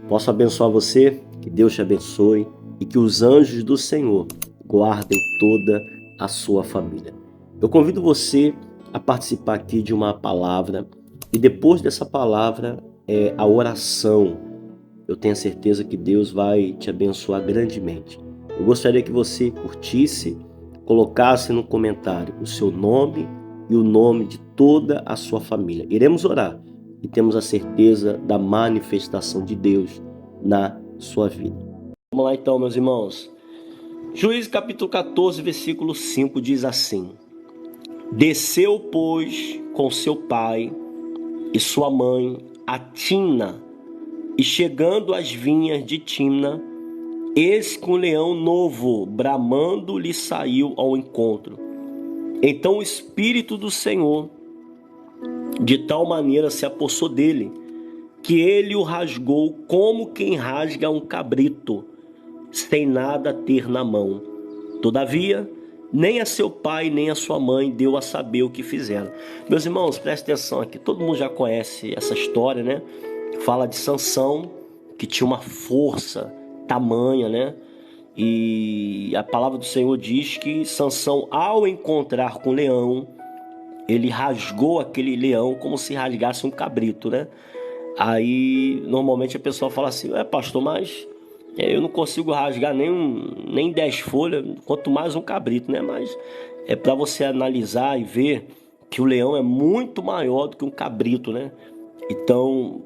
Posso abençoar você, que Deus te abençoe e que os anjos do Senhor guardem toda a sua família. Eu convido você a participar aqui de uma palavra e depois dessa palavra a oração. Eu tenho a certeza que Deus vai te abençoar grandemente. Eu gostaria que você curtisse, colocasse no comentário o seu nome e o nome de toda a sua família. Iremos orar e temos a certeza da manifestação de Deus na sua vida. Vamos lá então, meus irmãos. Juízes capítulo 14, versículo 5 diz assim: Desceu, pois, com seu pai e sua mãe a Timna, e chegando às vinhas de Timna, eis que um leão novo, bramando, lhe saiu ao encontro. Então o Espírito do Senhor de tal maneira se apossou dele, que ele o rasgou como quem rasga um cabrito, sem nada ter na mão. Todavia, nem a seu pai nem a sua mãe deu a saber o que fizeram. Meus irmãos, prestem atenção aqui, todo mundo já conhece essa história, né? Fala de Sansão, que tinha uma força tamanha, né? E a palavra do Senhor diz que Sansão, ao encontrar com o leão, ele rasgou aquele leão como se rasgasse um cabrito, né? Aí, normalmente a pessoa fala assim, pastor, mas eu não consigo rasgar nem 10 folhas, quanto mais um cabrito, né? Mas é para você analisar e ver que o leão é muito maior do que um cabrito, né? Então,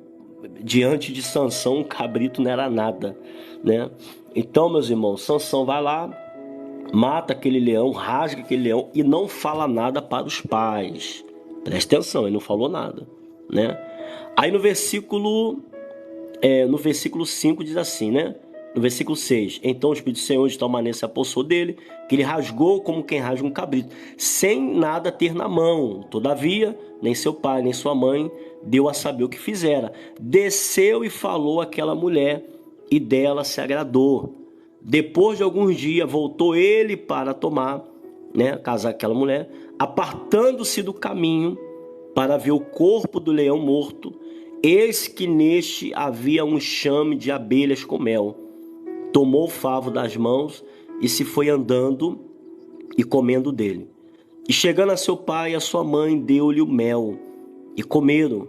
diante de Sansão, um cabrito não era nada, né? Então, meus irmãos, Sansão vai lá, mata aquele leão, rasga aquele leão e não fala nada para os pais. Presta atenção, ele não falou nada, né? Aí no versículo 5 diz assim, né? No versículo 6, então o Espírito do Senhor de tal maneira se apossou dele, que ele rasgou como quem rasga um cabrito, sem nada ter na mão. Todavia, nem seu pai, nem sua mãe deu a saber o que fizera. Desceu e falou àquela mulher, e dela se agradou. Depois de alguns dias, voltou ele para tomar, né, casar com aquela mulher, apartando-se do caminho para ver o corpo do leão morto, eis que neste havia um enxame de abelhas com mel. Tomou o favo das mãos e se foi andando e comendo dele. E chegando a seu pai e a sua mãe, deu-lhe o mel e comeram,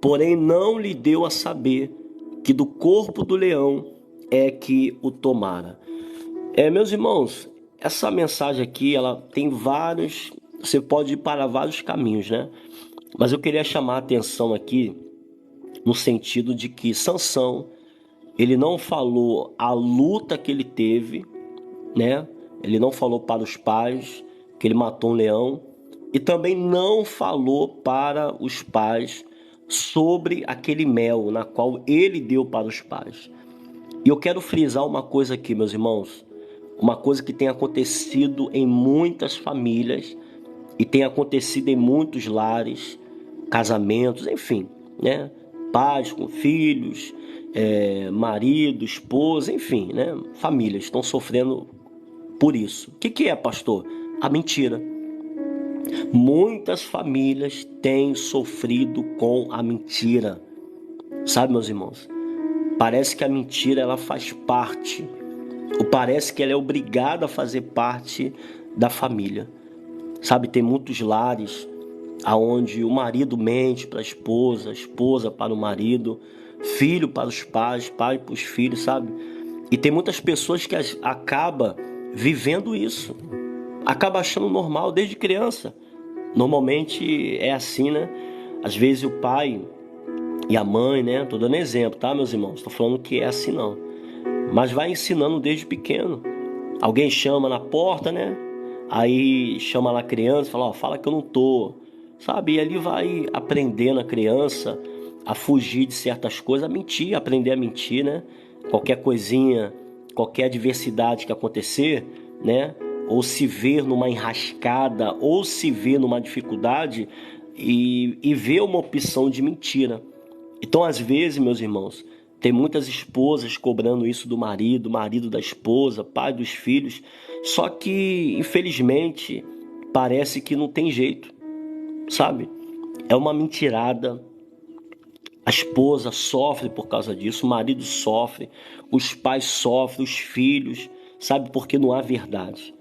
porém não lhe deu a saber que do corpo do leão é que o tomara. Meus irmãos, essa mensagem aqui, ela tem vários, você pode ir para vários caminhos, né? Mas eu queria chamar a atenção aqui no sentido de que Sansão, ele não falou a luta que ele teve, né? Ele não falou para os pais que ele matou um leão e também não falou para os pais sobre aquele mel na qual ele deu para os pais. E eu quero frisar uma coisa aqui, meus irmãos, uma coisa que tem acontecido em muitas famílias e tem acontecido em muitos lares, casamentos, enfim, né? Pais com filhos, marido, esposa, enfim, né? Famílias estão sofrendo por isso. O que é, pastor? A mentira. Muitas famílias têm sofrido com a mentira. Sabe, meus irmãos? Parece que a mentira ela faz parte, ou parece que ela é obrigada a fazer parte da família. Sabe, tem muitos lares onde o marido mente para a esposa para o marido, filho para os pais, pai para os filhos, sabe? E tem muitas pessoas que acabam vivendo isso, acabam achando normal desde criança. Normalmente é assim, né? Às vezes o pai e a mãe, né? Tô dando exemplo, tá, meus irmãos? Tô falando que é assim não. Mas vai ensinando desde pequeno. Alguém chama na porta, né? Aí chama lá a criança, fala, fala que eu não tô, sabe? E ali vai aprendendo a criança a fugir de certas coisas, a mentir, aprender a mentir, né? Qualquer coisinha, qualquer adversidade que acontecer, né? Ou se ver numa enrascada, ou se ver numa dificuldade e ver uma opção de mentira. Então, às vezes, meus irmãos, tem muitas esposas cobrando isso do marido, marido da esposa, pai dos filhos. Só que, infelizmente, parece que não tem jeito, sabe? É uma mentirada. A esposa sofre por causa disso, o marido sofre, os pais sofrem, os filhos, sabe? Porque não há verdade.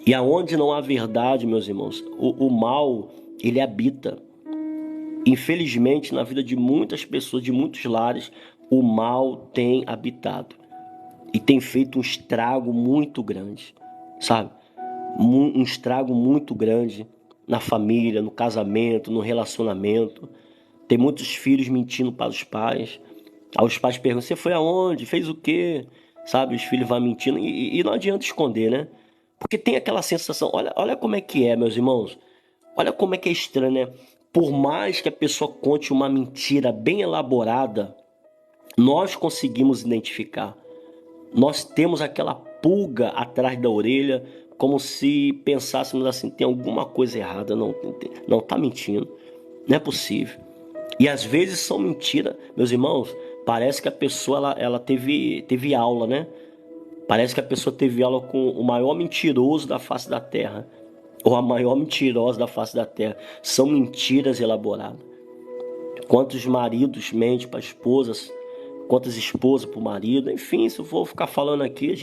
E aonde não há verdade, meus irmãos, o mal, ele habita. Infelizmente, na vida de muitas pessoas, de muitos lares, o mal tem habitado. E tem feito um estrago muito grande, sabe? Um estrago muito grande na família, no casamento, no relacionamento. Tem muitos filhos mentindo para os pais. Aí os pais perguntam, você foi aonde? Fez o quê? Sabe, os filhos vão mentindo e não adianta esconder, né? Porque tem aquela sensação, olha como é que é, meus irmãos. Olha como é que é estranho, né? Por mais que a pessoa conte uma mentira bem elaborada, nós conseguimos identificar. Nós temos aquela pulga atrás da orelha, como se pensássemos assim, tem alguma coisa errada, não tá mentindo, não é possível. E às vezes são mentiras, meus irmãos, parece que a pessoa ela teve aula, né? Parece que a pessoa teve aula com o maior mentiroso da face da terra, ou a maior mentirosa da face da terra. São mentiras elaboradas. Quantos maridos mentem para esposas, quantas esposas para o marido, enfim, se eu for ficar falando aqui,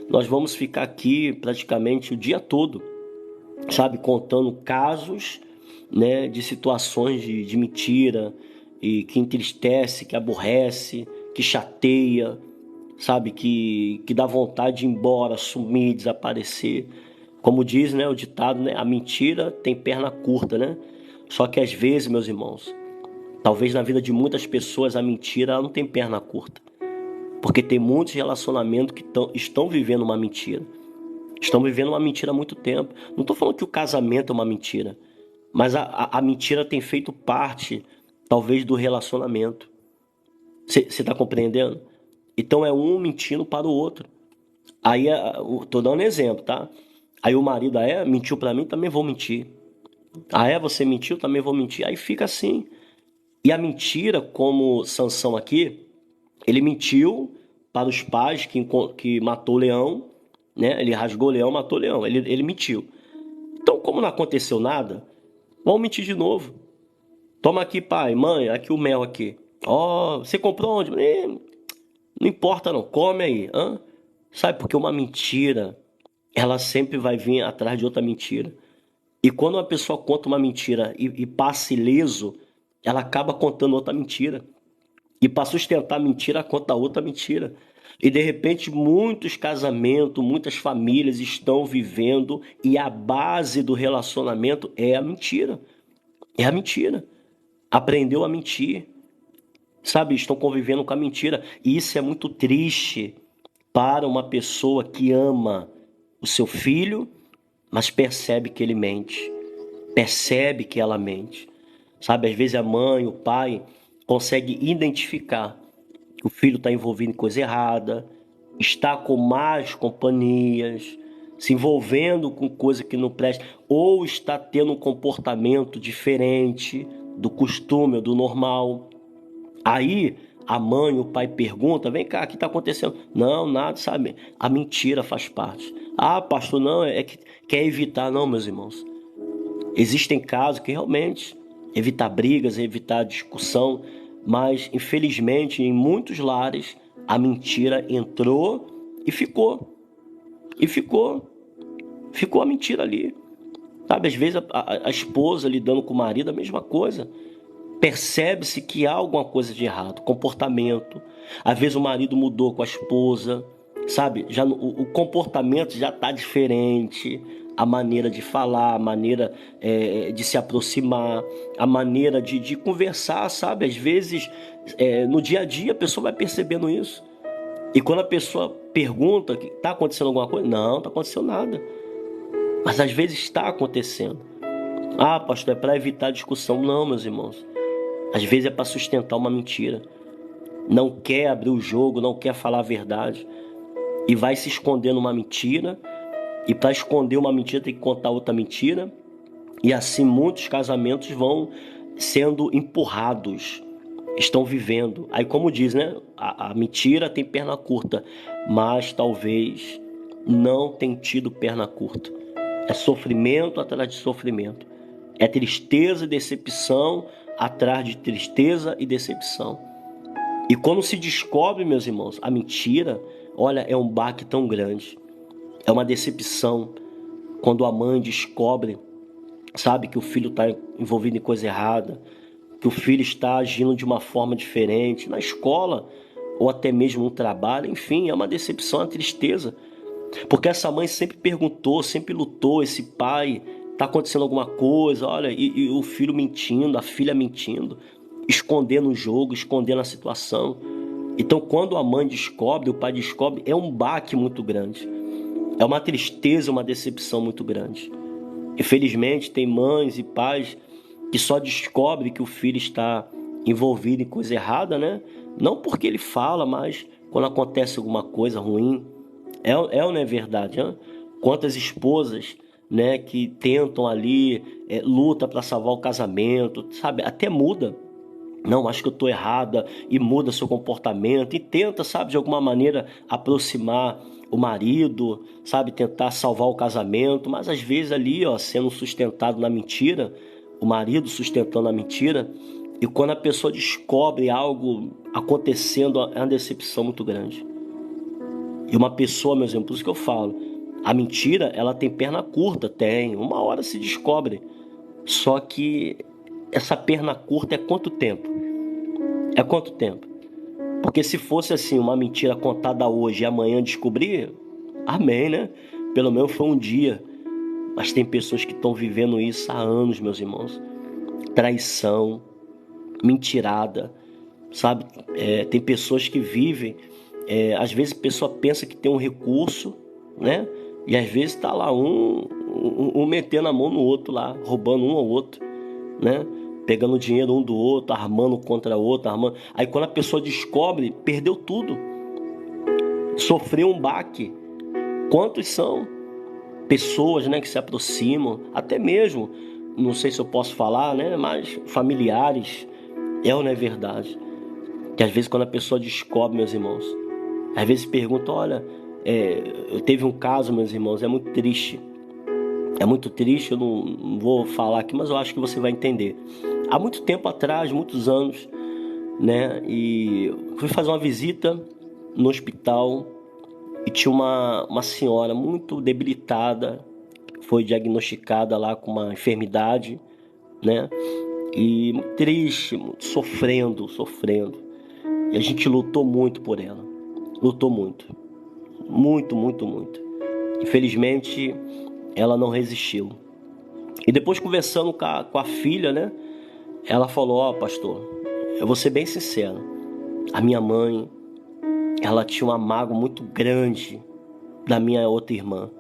nós vamos ficar aqui praticamente o dia todo, sabe, contando casos, né, de situações de mentira, e que entristece, que aborrece, que chateia, sabe, que dá vontade de ir embora, sumir, desaparecer. Como diz, né, o ditado, né, a mentira tem perna curta, né? Só que às vezes, meus irmãos, talvez na vida de muitas pessoas a mentira ela não tem perna curta. Porque tem muitos relacionamentos que estão vivendo uma mentira. Estão vivendo uma mentira há muito tempo. Não estou falando que o casamento é uma mentira. Mas a mentira tem feito parte, talvez, do relacionamento. Você está compreendendo? Então é um mentindo para o outro. Aí, tô dando um exemplo, tá? Aí o marido, mentiu para mim, também vou mentir. Você mentiu, também vou mentir. Aí fica assim. E a mentira, como Sansão aqui, ele mentiu para os pais que matou o leão, né? Ele rasgou o leão, matou o leão. Ele mentiu. Então, como não aconteceu nada, vamos mentir de novo. Toma aqui, pai, mãe, aqui o mel aqui. Ó, você comprou onde? Não importa não, come aí. Hã? Sabe, porque uma mentira, ela sempre vai vir atrás de outra mentira. E quando uma pessoa conta uma mentira e passa ileso, ela acaba contando outra mentira. E para sustentar a mentira, conta outra mentira. E de repente muitos casamentos, muitas famílias estão vivendo e a base do relacionamento é a mentira. É a mentira. Aprendeu a mentir. Sabe, estão convivendo com a mentira. E isso é muito triste para uma pessoa que ama o seu filho, mas percebe que ele mente. Percebe que ela mente. Sabe, às vezes a mãe, o pai consegue identificar que o filho está envolvido em coisa errada, está com más companhias, se envolvendo com coisa que não presta, ou está tendo um comportamento diferente do costume ou do normal. Aí a mãe, o pai pergunta, vem cá, o que está acontecendo? Não, nada, sabe? A mentira faz parte. Ah, pastor, não, é que quer evitar. Não, meus irmãos. Existem casos que realmente evitar brigas, evitar discussão, mas infelizmente em muitos lares a mentira entrou e ficou. E ficou a mentira ali. Sabe, às vezes a esposa lidando com o marido, a mesma coisa. Percebe-se que há alguma coisa de errado, comportamento. Às vezes o marido mudou com a esposa, sabe? Já o comportamento já está diferente, a maneira de falar, a maneira de se aproximar, a maneira de conversar, sabe? Às vezes no dia a dia a pessoa vai percebendo isso. E quando a pessoa pergunta, está acontecendo alguma coisa? Não, está acontecendo nada. Mas às vezes está acontecendo. Ah, pastor, é para evitar discussão. Não, meus irmãos. Às vezes é para sustentar uma mentira. Não quer abrir o jogo, não quer falar a verdade. E vai se esconder numa mentira. E para esconder uma mentira tem que contar outra mentira. E assim muitos casamentos vão sendo empurrados. Estão vivendo. Aí como diz, né? A mentira tem perna curta. Mas talvez não tenha tido perna curta. É sofrimento atrás de sofrimento. É tristeza e decepção atrás de tristeza e decepção. E quando se descobre, meus irmãos, a mentira, olha, é um baque tão grande. É uma decepção quando a mãe descobre, sabe, que o filho está envolvido em coisa errada, que o filho está agindo de uma forma diferente na escola ou até mesmo no trabalho. Enfim, é uma decepção, uma tristeza. Porque essa mãe sempre perguntou, sempre lutou, esse pai, está acontecendo alguma coisa, olha, e o filho mentindo, a filha mentindo, escondendo o jogo, escondendo a situação. Então, quando a mãe descobre, o pai descobre, é um baque muito grande. É uma tristeza, uma decepção muito grande. Infelizmente, tem mães e pais que só descobrem que o filho está envolvido em coisa errada, né? Não porque ele fala, mas quando acontece alguma coisa ruim. É ou não é verdade? Hein? Quantas esposas, né, que tentam ali, luta para salvar o casamento, sabe? Até muda. Não, acho que eu estou errada, e muda seu comportamento e tenta, sabe, de alguma maneira aproximar o marido, sabe, tentar salvar o casamento, mas às vezes ali, ó, sendo sustentado na mentira, o marido sustentando a mentira, e quando a pessoa descobre algo acontecendo, é uma decepção muito grande. E uma pessoa, meus irmãos, por isso que eu falo, a mentira, ela tem perna curta, tem, uma hora se descobre, só que essa perna curta é quanto tempo? É quanto tempo? Porque se fosse assim, uma mentira contada hoje e amanhã descobrir, amém, né? Pelo menos foi um dia. Mas tem pessoas que estão vivendo isso há anos, meus irmãos. Traição, mentirada, sabe? Tem pessoas que vivem, às vezes a pessoa pensa que tem um recurso, né? E às vezes está lá um metendo a mão no outro lá, roubando um ao outro, né? Pegando dinheiro um do outro, armando contra o outro, armando. Aí quando a pessoa descobre, perdeu tudo. Sofreu um baque. Quantos são pessoas, né, que se aproximam, até mesmo, não sei se eu posso falar, né, mas familiares, é ou não é verdade? Que às vezes quando a pessoa descobre, meus irmãos, às vezes pergunta, olha, eu teve um caso, meus irmãos, é muito triste. É muito triste, eu não vou falar aqui, mas eu acho que você vai entender. Há muito tempo atrás, muitos anos, né? E fui fazer uma visita no hospital e tinha uma senhora muito debilitada, foi diagnosticada lá com uma enfermidade, né? E muito triste, muito sofrendo. E a gente lutou muito por ela. Lutou muito. Muito. Infelizmente, ela não resistiu. E depois conversando com a filha, né? Ela falou, ó, pastor, eu vou ser bem sincero. A minha mãe, ela tinha uma mágoa muito grande da minha outra irmã.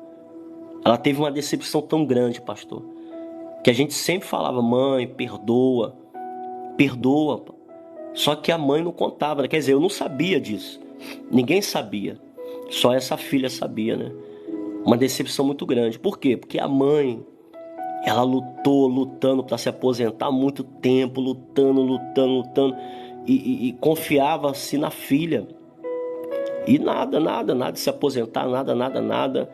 Ela teve uma decepção tão grande, pastor, que a gente sempre falava, mãe, perdoa. Só que a mãe não contava, né? Quer dizer, eu não sabia disso. Ninguém sabia. Só essa filha sabia, né? Uma decepção muito grande. Por quê? Porque a mãe, ela lutando para se aposentar há muito tempo, lutando, e confiava-se na filha. E nada de se aposentar, nada.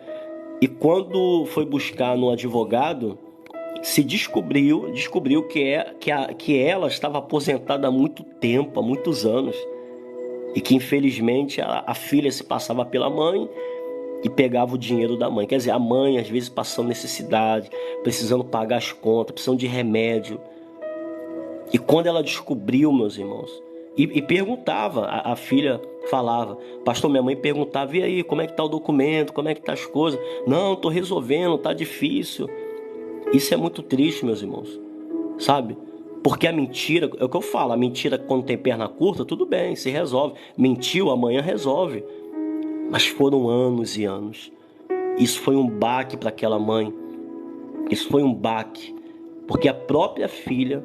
E quando foi buscar no advogado, se descobriu que ela estava aposentada há muito tempo, há muitos anos. E que infelizmente a filha se passava pela mãe e pegava o dinheiro da mãe. Quer dizer, a mãe às vezes passando necessidade, precisando pagar as contas, precisando de remédio. E quando ela descobriu, meus irmãos, e perguntava, a filha falava, pastor, minha mãe perguntava, e aí, como é que tá o documento, como é que tá as coisas? Não, tô resolvendo, tá difícil. Isso é muito triste, meus irmãos, sabe? Porque a mentira, é o que eu falo, a mentira quando tem perna curta, tudo bem, se resolve. Mentiu, amanhã resolve. Mas foram anos e anos. Isso foi um baque para aquela mãe. Isso foi um baque. Porque a própria filha,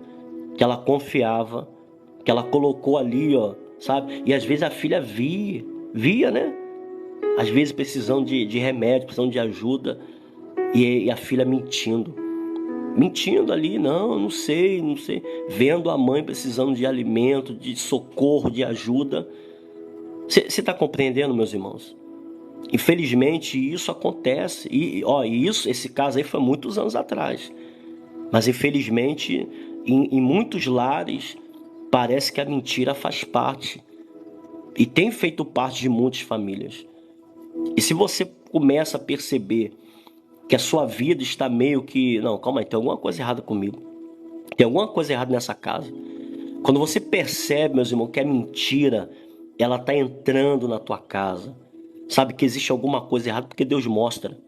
que ela confiava, que ela colocou ali, ó, sabe? E às vezes a filha via, né? Às vezes precisando de remédio, precisando de ajuda. E a filha mentindo ali, não sei, vendo a mãe precisando de alimento, de socorro, de ajuda. Você está compreendendo, meus irmãos? Infelizmente isso acontece, esse caso aí foi muitos anos atrás, mas infelizmente em muitos lares, parece que a mentira faz parte. E tem feito parte de muitas famílias. E se você começa a perceber que a sua vida está meio que... Não, calma aí, tem alguma coisa errada comigo. Tem alguma coisa errada nessa casa. Quando você percebe, meus irmãos, que a mentira, ela está entrando na tua casa. Sabe que existe alguma coisa errada porque Deus mostra.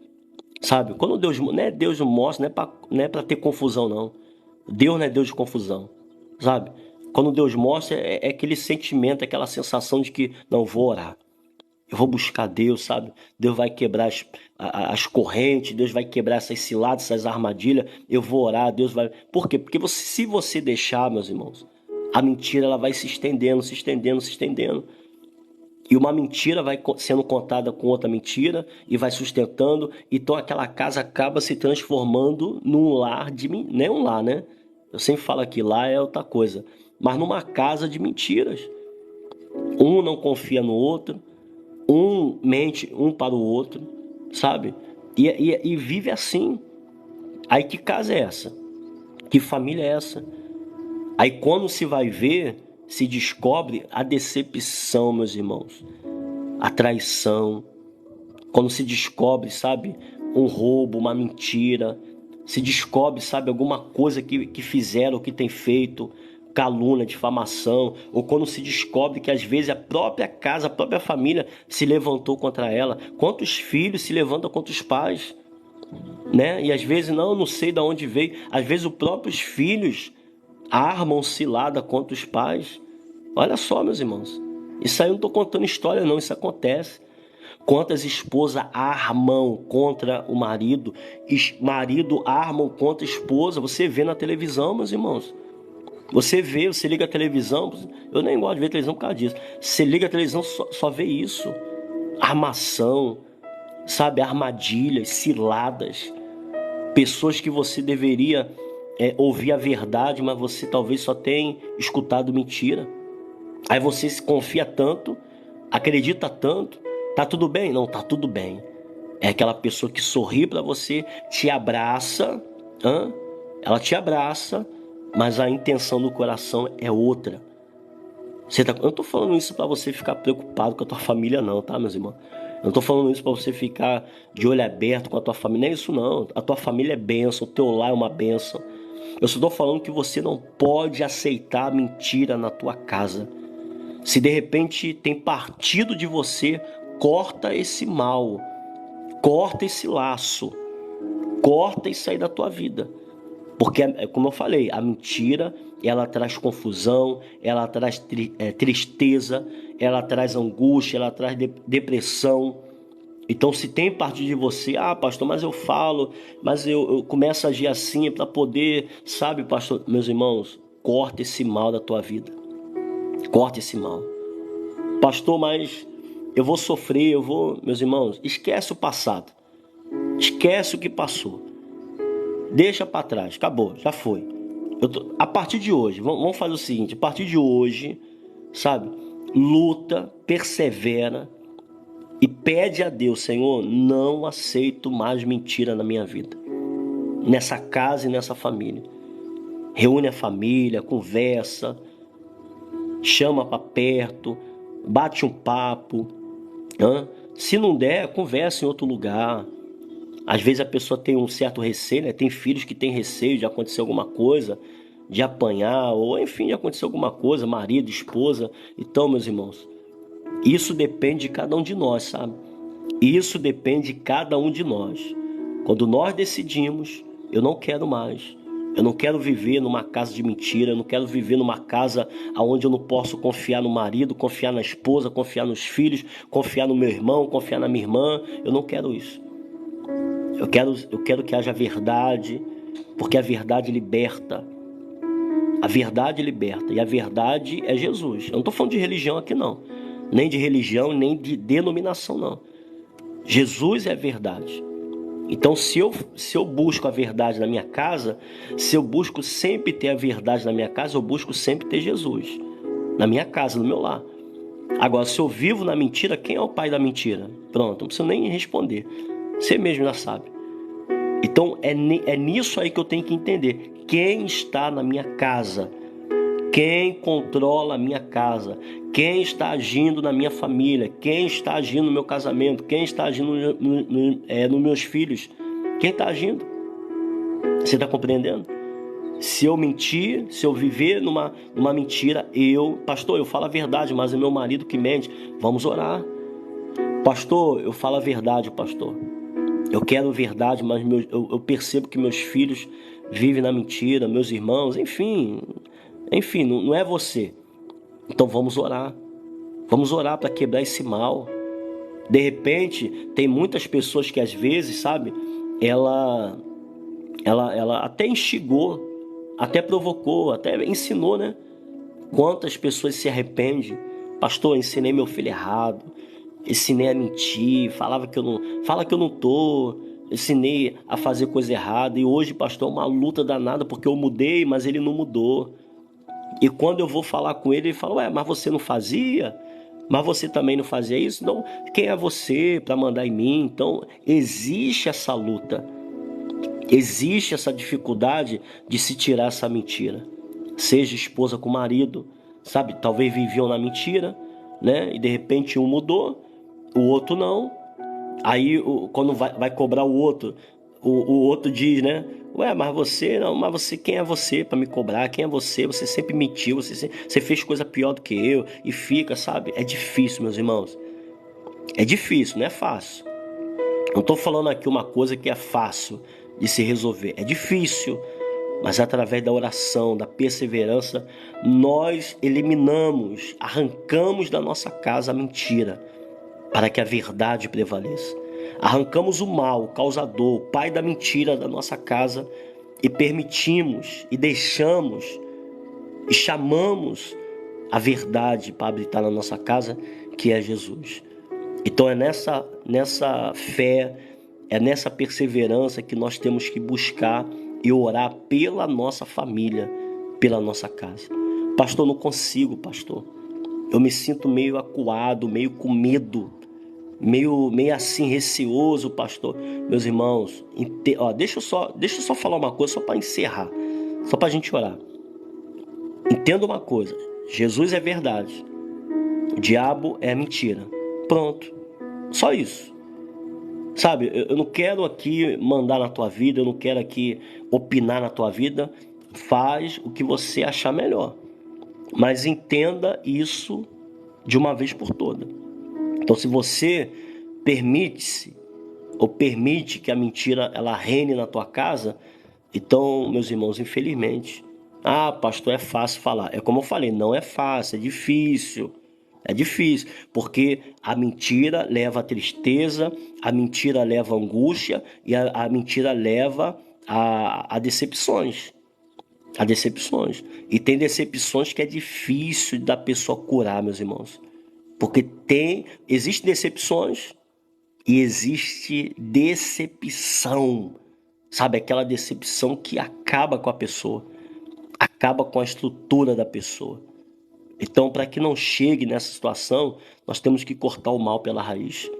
Sabe? Quando Deus mostra, não é para ter confusão, não. Deus não é Deus de confusão. Sabe? Quando Deus mostra, é aquele sentimento, aquela sensação de que, não, vou orar. Eu vou buscar Deus, sabe? Deus vai quebrar as correntes, Deus vai quebrar essas ciladas, essas armadilhas. Eu vou orar, Deus vai... Por quê? Porque se você deixar, meus irmãos, a mentira ela vai se estendendo, se estendendo, se estendendo. E uma mentira vai sendo contada com outra mentira e vai sustentando. Então aquela casa acaba se transformando num lar de... Não é um lar, né? Eu sempre falo que lá é outra coisa. Mas numa casa de mentiras. Um não confia no outro. Um mente um para o outro, sabe? E vive assim. Aí que casa é essa? Que família é essa? Aí quando se vai ver, se descobre a decepção, meus irmãos. A traição. Quando se descobre, sabe? Um roubo, uma mentira. Se descobre, sabe? Alguma coisa que fizeram, que tem feito. Calúnia, difamação, ou quando se descobre que às vezes a própria casa, a própria família se levantou contra ela. Quantos filhos se levantam contra os pais, né? E às vezes não sei de onde veio. Às vezes os próprios filhos armam cilada contra os pais. Olha só, meus irmãos, isso aí eu não estou contando história não, isso acontece. Quantas esposas armam contra o marido, marido armam contra a esposa, você vê na televisão, meus irmãos. Você liga a televisão, eu nem gosto de ver televisão por causa disso. Você liga a televisão, só vê isso. Armação, sabe? Armadilhas, ciladas. Pessoas que você deveria ouvir a verdade, mas você talvez só tenha escutado mentira. Aí você se confia tanto, acredita tanto. Tá tudo bem? Não, tá tudo bem. É aquela pessoa que sorri para você, te abraça, ela te abraça, mas a intenção do coração é outra. Eu não estou falando isso para você ficar preocupado com a tua família não, tá, meus irmãos? Eu não estou falando isso para você ficar de olho aberto com a tua família. Não é isso não. A tua família é bênção, o teu lar é uma bênção. Eu só estou falando que você não pode aceitar a mentira na tua casa. Se de repente tem partido de você, corta esse mal. Corta esse laço. Corta isso aí da tua vida. Porque, como eu falei, a mentira, ela traz confusão, ela traz tristeza, ela traz angústia, ela traz depressão. Então, se tem parte de você, pastor, mas eu falo, mas eu começo a agir assim para poder, sabe, pastor, meus irmãos, corta esse mal da tua vida. Corta esse mal. Pastor, mas eu vou sofrer, meus irmãos, esquece o passado. Esquece o que passou. Deixa para trás, acabou, já foi. A partir de hoje, vamos fazer o seguinte, a partir de hoje, sabe, luta, persevera e pede a Deus, Senhor, não aceito mais mentira na minha vida, nessa casa e nessa família. Reúne a família, conversa, chama para perto, bate um papo, se não der, conversa em outro lugar. Às vezes a pessoa tem um certo receio, né? Tem filhos que têm receio de acontecer alguma coisa, de apanhar, ou enfim, de acontecer alguma coisa, marido, esposa. Então, meus irmãos, isso depende de cada um de nós, sabe? Isso depende de cada um de nós. Quando nós decidimos, eu não quero mais. Eu não quero viver numa casa de mentira, eu não quero viver numa casa onde eu não posso confiar no marido, confiar na esposa, confiar nos filhos, confiar no meu irmão, confiar na minha irmã. Eu não quero isso. Eu quero que haja verdade, porque a verdade liberta. A verdade liberta, e a verdade é Jesus. Eu não estou falando de religião aqui não, nem de religião, nem de denominação não. Jesus é a verdade. Então se eu busco a verdade na minha casa, se eu busco sempre ter a verdade na minha casa, eu busco sempre ter Jesus na minha casa, no meu lar. Agora, se eu vivo na mentira, quem é o pai da mentira? Pronto, não preciso nem responder. Você mesmo já sabe. Então é nisso aí que eu tenho que entender. Quem está na minha casa? Quem controla a minha casa? Quem está agindo na minha família? Quem está agindo no meu casamento? Quem está agindo nos meus filhos? Quem está agindo? Você está compreendendo? Se eu mentir, se eu viver numa mentira, pastor, eu falo a verdade, mas é meu marido que mente. Vamos orar. Pastor, eu falo a verdade, pastor. Eu quero verdade, mas eu percebo que meus filhos vivem na mentira, meus irmãos, enfim, não é você. Então vamos orar. Vamos orar para quebrar esse mal. De repente, tem muitas pessoas que às vezes, sabe, ela até instigou, até provocou, até ensinou, né? Quantas pessoas se arrependem? Pastor, eu ensinei meu filho errado, ensinei a mentir, fala que eu não tô, ensinei a fazer coisa errada, e hoje, pastor, é uma luta danada porque eu mudei, mas ele não mudou. E quando eu vou falar com ele, ele fala, mas você não fazia? Mas você também não fazia isso? Então, quem é você para mandar em mim? Então, existe essa luta, existe essa dificuldade de se tirar essa mentira. Seja esposa com marido, sabe? Talvez viviam na mentira, né? E de repente um mudou, o outro não. Aí quando vai cobrar o outro, o outro diz, né? Mas você, quem é você para me cobrar? Quem é você? Você sempre mentiu, você fez coisa pior do que eu. E fica, sabe? É difícil, meus irmãos. É difícil, não é fácil. Não estou falando aqui uma coisa que é fácil de se resolver. É difícil, mas através da oração, da perseverança, nós eliminamos, arrancamos da nossa casa a mentira, para que a verdade prevaleça. Arrancamos o mal, o causador, o pai da mentira da nossa casa e permitimos e deixamos e chamamos a verdade para habitar na nossa casa, que é Jesus. Então é nessa fé, é nessa perseverança que nós temos que buscar e orar pela nossa família, pela nossa casa. Pastor, não consigo, pastor. Eu me sinto meio acuado, meio com medo, meio assim receoso, pastor. Meus irmãos, deixa eu só falar uma coisa, só para encerrar, só para a gente orar. Entenda uma coisa: Jesus é verdade, o diabo é mentira. Pronto, só isso. Sabe, eu não quero aqui mandar na tua vida, eu não quero aqui opinar na tua vida. Faz o que você achar melhor, mas entenda isso de uma vez por todas. Então, se você permite que a mentira ela reine na tua casa, então, meus irmãos, infelizmente, pastor, é fácil falar. É como eu falei, não é fácil, é difícil. É difícil, porque a mentira leva a tristeza, a mentira leva a angústia e a mentira leva a decepções. A decepções. E tem decepções que é difícil da pessoa curar, meus irmãos. Porque existe decepções e existe decepção. Sabe, aquela decepção que acaba com a pessoa, acaba com a estrutura da pessoa. Então, para que não chegue nessa situação, nós temos que cortar o mal pela raiz.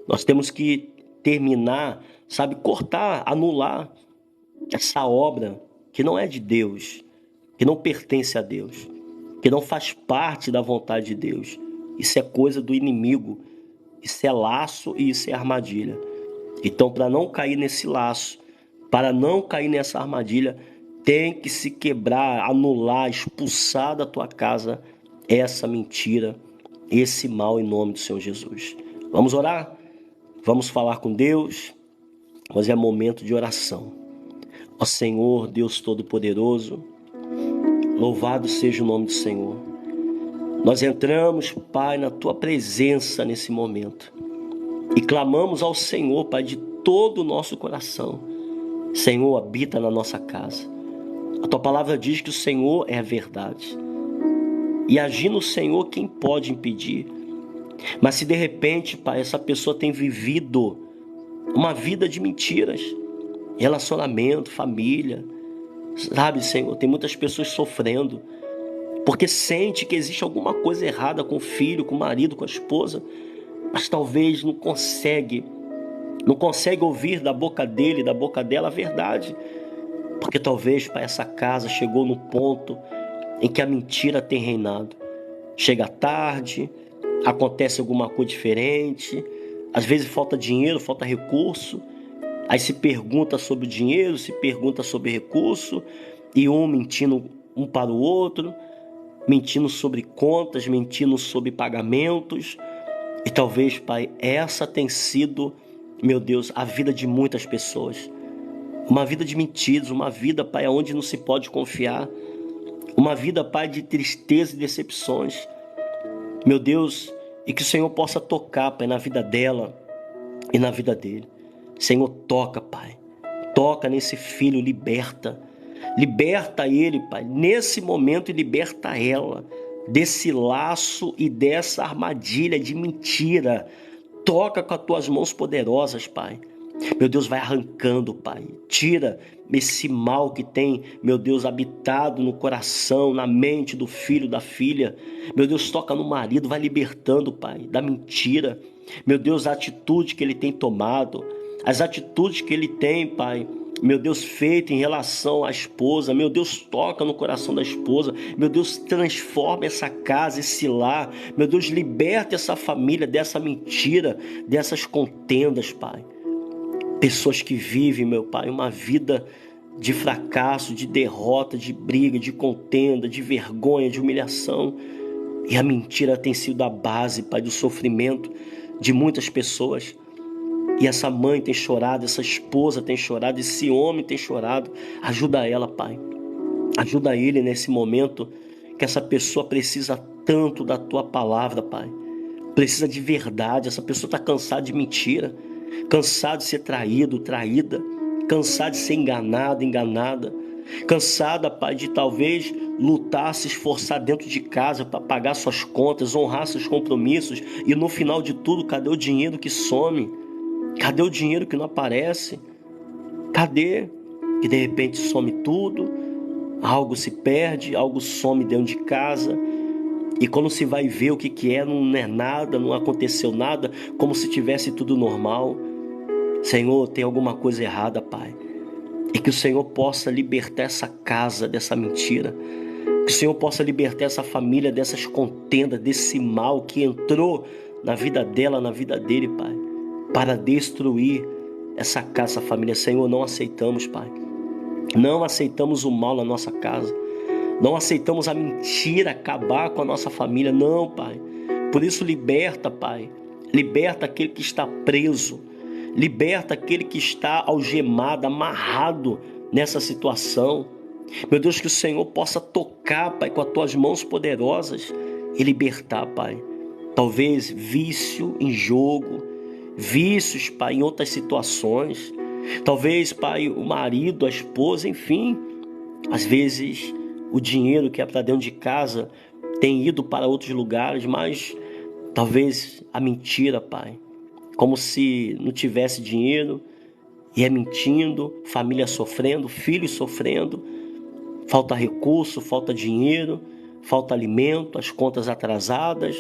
Nós temos que terminar, sabe, cortar, anular essa obra que não é de Deus, que não pertence a Deus, que não faz parte da vontade de Deus. Isso é coisa do inimigo, isso é laço e isso é armadilha. Então, para não cair nesse laço, para não cair nessa armadilha, tem que se quebrar, anular, expulsar da tua casa essa mentira, esse mal, em nome do Senhor Jesus. Vamos orar? Vamos falar com Deus, mas é momento de oração. Ó Senhor, Deus Todo-Poderoso, louvado seja o nome do Senhor. Nós entramos, Pai, na Tua presença nesse momento e clamamos ao Senhor, Pai, de todo o nosso coração. Senhor, habita na nossa casa. A Tua palavra diz que o Senhor é a verdade. E agindo o Senhor, quem pode impedir? Mas se de repente, Pai, essa pessoa tem vivido uma vida de mentiras, relacionamento, família, sabe, Senhor, tem muitas pessoas sofrendo, porque sente que existe alguma coisa errada com o filho, com o marido, com a esposa, mas talvez não consegue não consegue ouvir da boca dele, da boca dela a verdade. Porque talvez, Pai, essa casa chegou no ponto em que a mentira tem reinado. Chega tarde, acontece alguma coisa diferente, às vezes falta dinheiro, falta recurso, aí se pergunta sobre o dinheiro, se pergunta sobre recurso, e um mentindo um para o outro, mentindo sobre contas, mentindo sobre pagamentos. E talvez, Pai, essa tem sido, meu Deus, a vida de muitas pessoas. Uma vida de mentiras, uma vida, Pai, onde não se pode confiar. Uma vida, Pai, de tristeza e decepções. Meu Deus, e que o Senhor possa tocar, Pai, na vida dela e na vida dele. Senhor, toca, Pai. Toca nesse filho, liberta. Liberta ele, Pai, nesse momento, e liberta ela desse laço e dessa armadilha de mentira. Toca com as tuas mãos poderosas, Pai. Meu Deus, vai arrancando, Pai. Tira esse mal que tem, meu Deus, habitado no coração, na mente do filho, da filha. Meu Deus, toca no marido, vai libertando, Pai, da mentira. Meu Deus, a atitude que ele tem tomado, as atitudes que ele tem, Pai, meu Deus, feito em relação à esposa. Meu Deus, toca no coração da esposa. Meu Deus, transforma essa casa, esse lar. Meu Deus, liberta essa família dessa mentira, dessas contendas, Pai. Pessoas que vivem, meu Pai, uma vida de fracasso, de derrota, de briga, de contenda, de vergonha, de humilhação. E a mentira tem sido a base, Pai, do sofrimento de muitas pessoas. E essa mãe tem chorado, essa esposa tem chorado, esse homem tem chorado. Ajuda ela, Pai. Ajuda ele nesse momento que essa pessoa precisa tanto da Tua palavra, Pai. Precisa de verdade. Essa pessoa está cansada de mentira, cansada de ser traído, traída, cansada de ser enganado, enganada. Cansada, Pai, de talvez lutar, se esforçar dentro de casa para pagar suas contas, honrar seus compromissos. E no final de tudo, cadê o dinheiro que some? Cadê o dinheiro que não aparece? Cadê? Que de repente some tudo, algo se perde, algo some dentro de casa. E quando se vai ver o que é, não é nada, não aconteceu nada, como se tivesse tudo normal. Senhor, tem alguma coisa errada, Pai. E que o Senhor possa libertar essa casa dessa mentira. Que o Senhor possa libertar essa família dessas contendas, desse mal que entrou na vida dela, na vida dele, Pai, para destruir essa casa, essa família. Senhor, não aceitamos, Pai. Não aceitamos o mal na nossa casa. Não aceitamos a mentira acabar com a nossa família. Não, Pai. Por isso liberta, Pai. Liberta aquele que está preso. Liberta aquele que está algemado, amarrado nessa situação. Meu Deus, que o Senhor possa tocar, Pai, com as Tuas mãos poderosas e libertar, Pai. Talvez vício em jogo, vícios, Pai, em outras situações. Talvez, Pai, o marido, a esposa, enfim. Às vezes o dinheiro que é para dentro de casa tem ido para outros lugares, mas talvez a mentira, Pai, como se não tivesse dinheiro e é mentindo, família sofrendo, filhos sofrendo, falta recurso, falta dinheiro, falta alimento, as contas atrasadas,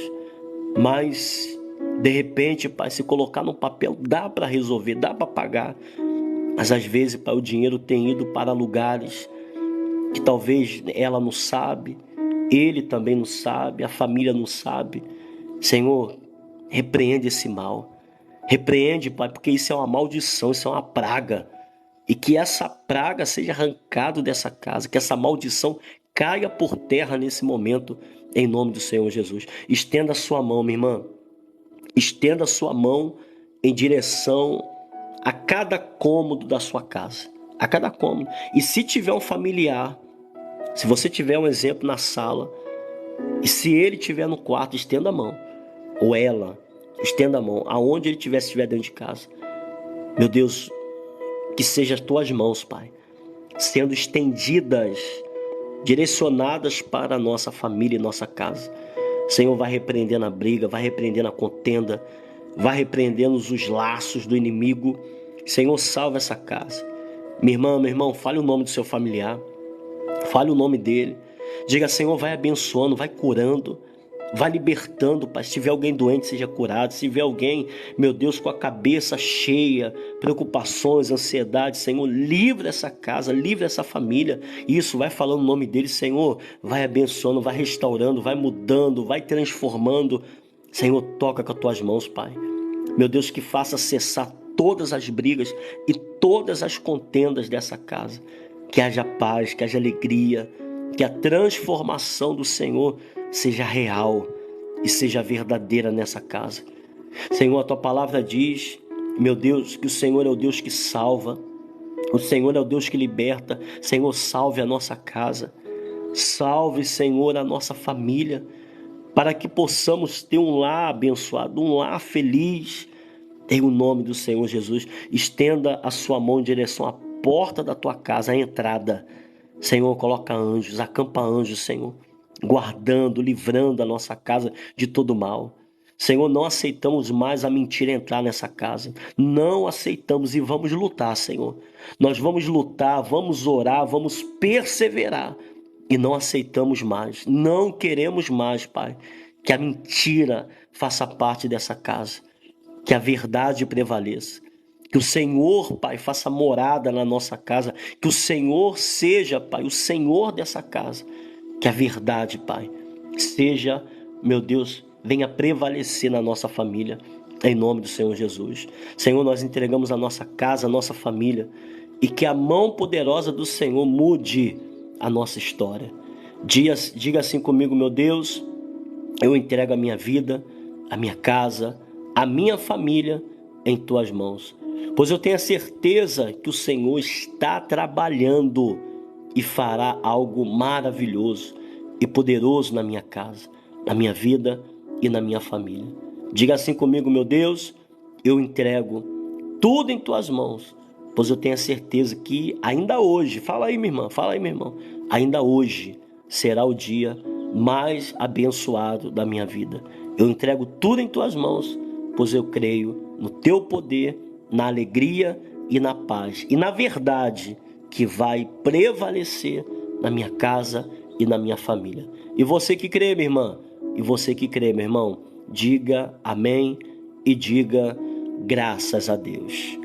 mas de repente, Pai, se colocar no papel dá para resolver, dá para pagar, mas às vezes, Pai, o dinheiro tem ido para lugares que talvez ela não sabe, ele também não sabe, a família não sabe. Senhor, repreende esse mal. Repreende, Pai, porque isso é uma maldição, isso é uma praga. E que essa praga seja arrancada dessa casa, que essa maldição caia por terra nesse momento, em nome do Senhor Jesus. Estenda a sua mão, minha irmã. Estenda a sua mão em direção a cada cômodo da sua casa. A cada cômodo. E se tiver um familiar, se você tiver um exemplo na sala, e se ele estiver no quarto, estenda a mão. Ou ela, estenda a mão. Aonde ele estiver dentro de casa. Meu Deus, que sejam as tuas mãos, Pai, sendo estendidas, direcionadas para a nossa família e nossa casa. Senhor, vai repreendendo a briga, vai repreendendo a contenda, vai repreendendo os laços do inimigo. Senhor, salva essa casa. Minha irmã, meu irmão, fale o nome do seu familiar. Fale o nome dele. Diga, Senhor, vai abençoando, vai curando. Vai libertando, Pai. Se tiver alguém doente, seja curado. Se tiver alguém, meu Deus, com a cabeça cheia, preocupações, ansiedade, Senhor, livra essa casa, livra essa família. Isso, vai falando o nome dele, Senhor. Vai abençoando, vai restaurando, vai mudando, vai transformando. Senhor, toca com as tuas mãos, Pai. Meu Deus, que faça cessar todas as brigas e todas as contendas dessa casa. Que haja paz, que haja alegria, que a transformação do Senhor seja real e seja verdadeira nessa casa. Senhor, a tua palavra diz, meu Deus, que o Senhor é o Deus que salva, o Senhor é o Deus que liberta. Senhor, salve a nossa casa, salve, Senhor, a nossa família, para que possamos ter um lar abençoado, um lar feliz. Em o nome do Senhor Jesus, estenda a sua mão em direção à porta da tua casa, a entrada. Senhor, coloca anjos, acampa anjos, Senhor, guardando, livrando a nossa casa de todo mal. Senhor, não aceitamos mais a mentira entrar nessa casa. Não aceitamos e vamos lutar, Senhor. Nós vamos lutar, vamos orar, vamos perseverar. E não aceitamos mais, não queremos mais, Pai, que a mentira faça parte dessa casa. Que a verdade prevaleça. Que o Senhor, Pai, faça morada na nossa casa. Que o Senhor seja, Pai, o Senhor dessa casa. Que a verdade, Pai, seja, meu Deus, venha prevalecer na nossa família. Em nome do Senhor Jesus. Senhor, nós entregamos a nossa casa, a nossa família. E que a mão poderosa do Senhor mude a nossa história. Diga assim comigo, meu Deus, eu entrego a minha vida, a minha casa, a minha família em tuas mãos, pois eu tenho a certeza que o Senhor está trabalhando e fará algo maravilhoso e poderoso na minha casa, na minha vida e na minha família. Diga assim comigo, meu Deus, eu entrego tudo em tuas mãos, pois eu tenho a certeza que ainda hoje, fala aí minha irmã, fala aí meu irmão, ainda hoje será o dia mais abençoado da minha vida. Eu entrego tudo em tuas mãos, pois eu creio no teu poder, na alegria e na paz. E na verdade que vai prevalecer na minha casa e na minha família. E você que crê, minha irmã, e você que crê, meu irmão, diga amém e diga graças a Deus.